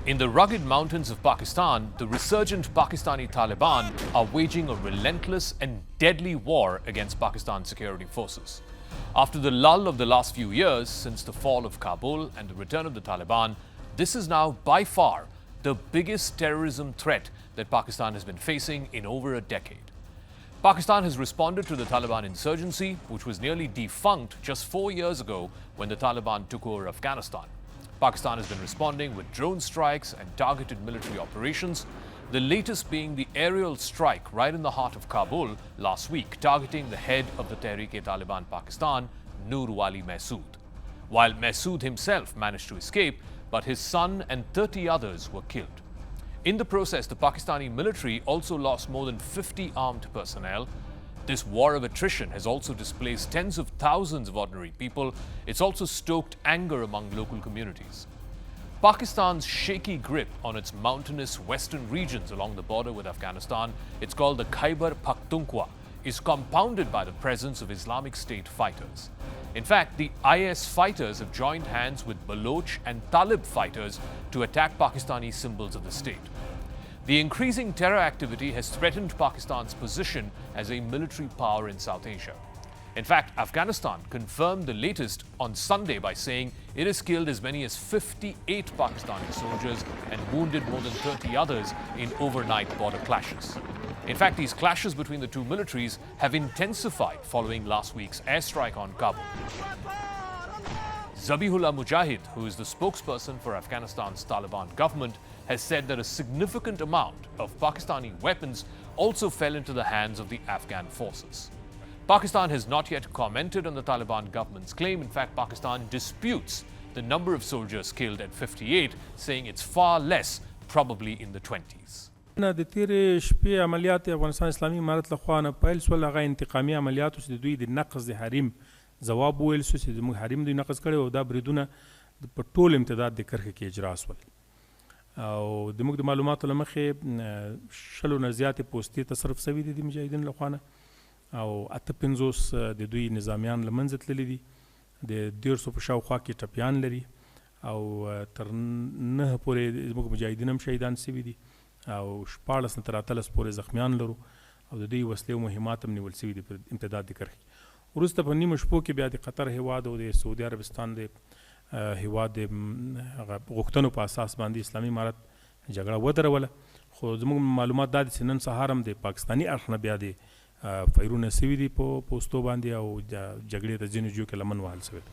In the rugged mountains of Pakistan, the resurgent Pakistani Taliban are waging a relentless and deadly war against Pakistan's security forces. After the lull of the last few years, since the fall of Kabul and the return of the Taliban, this is now by far the biggest terrorism threat that Pakistan has been facing in over a decade. Pakistan has responded to the Taliban insurgency, which was nearly defunct just 4 years ago when the Taliban took over Afghanistan. Pakistan has been responding with drone strikes and targeted military operations, the latest being the aerial strike right in the heart of Kabul last week, targeting the head of the Tehreek-e-Taliban Pakistan, Noor Wali Masood. While Masood himself managed to escape, but his son and 30 others were killed. In the process, the Pakistani military also lost more than 50 armed personnel. This war of attrition has also displaced tens of thousands of ordinary people. It's also stoked anger among local communities. Pakistan's shaky grip on its mountainous western regions along the border with Afghanistan, it's called the Khyber Pakhtunkhwa, is compounded by the presence of Islamic State fighters. In fact, the IS fighters have joined hands with Baloch and Talib fighters to attack Pakistani symbols of the state. The increasing terror activity has threatened Pakistan's position as a military power in South Asia. In fact, Afghanistan confirmed the latest on Sunday by saying it has killed as many as 58 Pakistani soldiers and wounded more than 30 others in overnight border clashes. In fact, these clashes between the two militaries have intensified following last week's airstrike on Kabul. Zabihullah Mujahid, who is the spokesperson for Afghanistan's Taliban government, has said that a significant amount of Pakistani weapons also fell into the hands of the Afghan forces. Pakistan has not yet commented on the Taliban government's claim. In fact, Pakistan disputes the number of soldiers killed at 58, saying it's far less, probably in the 20s. د تیرې شپې عملیات افغانستان اسلامي امارت له خوا نه پیل شول، هغه انتقامي عملیاتو چې د دوی د نقض د حریم ځواب وویل شو چې زموږ حریم دوی نقض کړی او دا بریدونه په ټول امتداد د کرښې کې اجرا شول. او د موږ د معلوماتو له مخې 100 نه زیاتې پوستې تصرف شوي دي د مجاهدینو له خوا نه او 58 د دوی نظامیان له منځه تللي دي، د 150 په شاوخوا کې ټپیان لري او تر 9 پورې زموږ مجاهدین هم شهیدان شوي دي او 14 نه تر 13 پورې زخمیان لرو او د دوی وسلې او مهمات هم نیول شوي دي په امتداد د کرښې. وروسته په نیمه شپو کې بیا د قطر هیواد او د سعودي عربستان د هیواد د غوښتنو په اساس باندې اسلامي امارت جګړه ودروله، خو زموږ معلومات دا دي چې نن سهار هم د پاکستاني اړخ نه بیا د فایرونه سوي دي په پوستو باندې او جګړې ته ځینو ځایو کې لمن وهل سوی دی.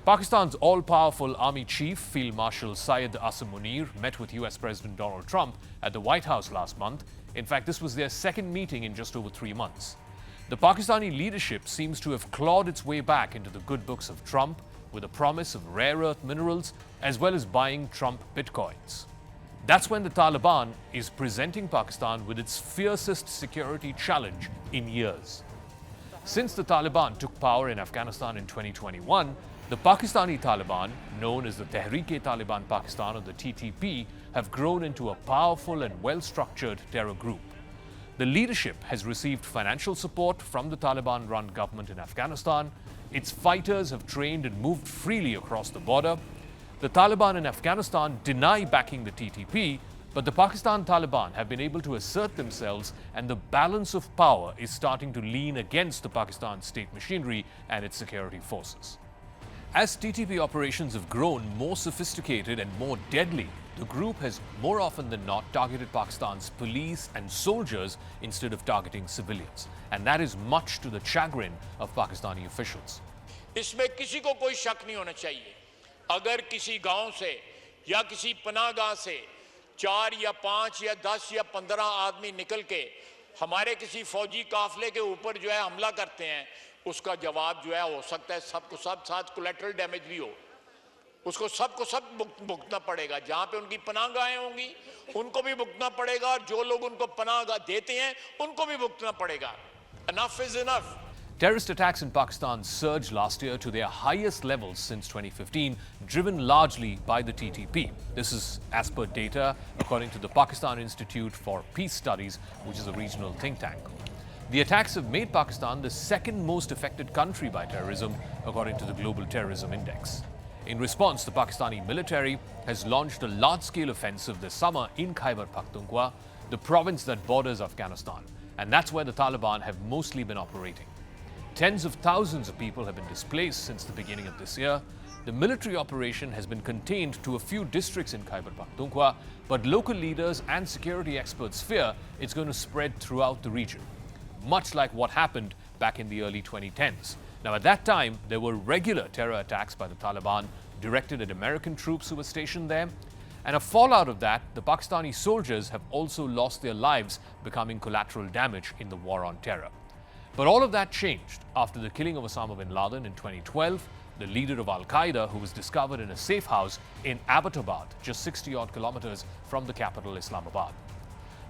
Pakistan's all-powerful army chief, Field Marshal Syed Asim Munir, met with US President Donald Trump at the White House last month. In fact, this was their second meeting in just over 3 months. The Pakistani leadership seems to have clawed its way back into the good books of Trump with a promise of rare earth minerals as well as buying Trump bitcoins. That's when the Taliban is presenting Pakistan with its fiercest security challenge in years. Since the Taliban took power in Afghanistan in 2021, the Pakistani Taliban, known as the Tehreek-e-Taliban Pakistan or the TTP, have grown into a powerful and well-structured terror group. The leadership has received financial support from the Taliban-run government in Afghanistan. Its fighters have trained and moved freely across the border. The Taliban in Afghanistan deny backing the TTP, but the Pakistan Taliban have been able to assert themselves and the balance of power is starting to lean against the Pakistan state machinery and its security forces. As TTP operations have grown more sophisticated and more deadly, the group has more often than not targeted Pakistan's police and soldiers instead of targeting civilians. And that is much to the chagrin of Pakistani officials. इसमें किसी को कोई शक नहीं होना चाहिए, अगर किसी गांव से या किसी पनाहगाह से 4 या 5 या 10 या 15 आदमी निकल के हमारे किसी फौजी काफले के ऊपर जो है हमला करते हैं, उसका जवाब जो है हो सकता है सबको सब साथ कोलैटरल डैमेज भी हो, उसको सबको सब भुगतना पड़ेगा। जहां पे उनकी पनाहगाहें होंगी उनको भी भुगतना पड़ेगा और जो लोग उनको पनाहगाह देते हैं उनको भी भुगतना पड़ेगा। Enough is enough. Terrorist attacks in Pakistan surged last year to their highest levels since 2015, driven largely by the TTP. This is as per data according to the Pakistan Institute for Peace Studies, which is a regional think tank. The attacks have made Pakistan the second most affected country by terrorism, according to the Global Terrorism Index. In response, the Pakistani military has launched a large-scale offensive this summer in Khyber Pakhtunkhwa, the province that borders Afghanistan, and that's where the Taliban have mostly been operating. Tens of thousands of people have been displaced since the beginning of this year. The military operation has been contained to a few districts in Khyber Pakhtunkhwa, but local leaders and security experts fear it's going to spread throughout the region, much like what happened back in the early 2010s. Now, at that time, there were regular terror attacks by the Taliban directed at American troops who were stationed there. And a fallout of that, the Pakistani soldiers have also lost their lives, becoming collateral damage in the war on terror. But all of that changed after the killing of Osama bin Laden in 2012, the leader of Al-Qaeda, who was discovered in a safe house in Abbottabad, just 60-odd kilometers from the capital, Islamabad.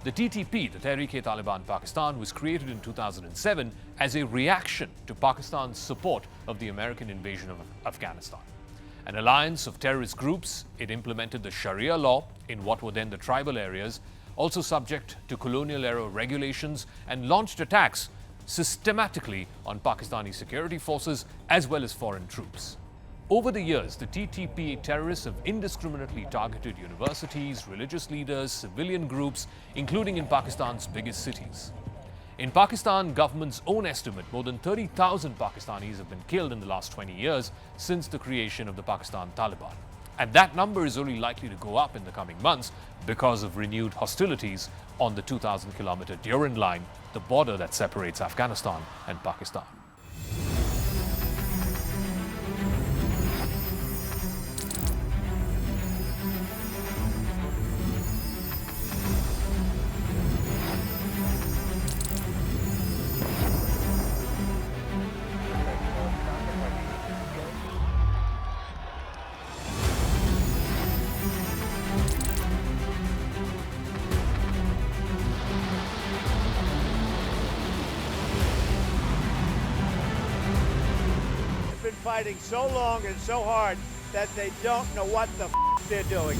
The TTP, the Tehreek-e-Taliban Pakistan, was created in 2007 as a reaction to Pakistan's support of the American invasion of Afghanistan. An alliance of terrorist groups, it implemented the Sharia law in what were then the tribal areas, also subject to colonial-era regulations, and launched attacks systematically on Pakistani security forces as well as foreign troops. Over the years, the TTP terrorists have indiscriminately targeted universities, religious leaders, civilian groups, including in Pakistan's biggest cities. In Pakistan, government's own estimate, more than 30,000 Pakistanis have been killed in the last 20 years since the creation of the Pakistan Taliban. And that number is only likely to go up in the coming months because of renewed hostilities on the 2,000-kilometer Durand Line, the border that separates Afghanistan and Pakistan. Fighting so long and so hard that they don't know what the they're doing.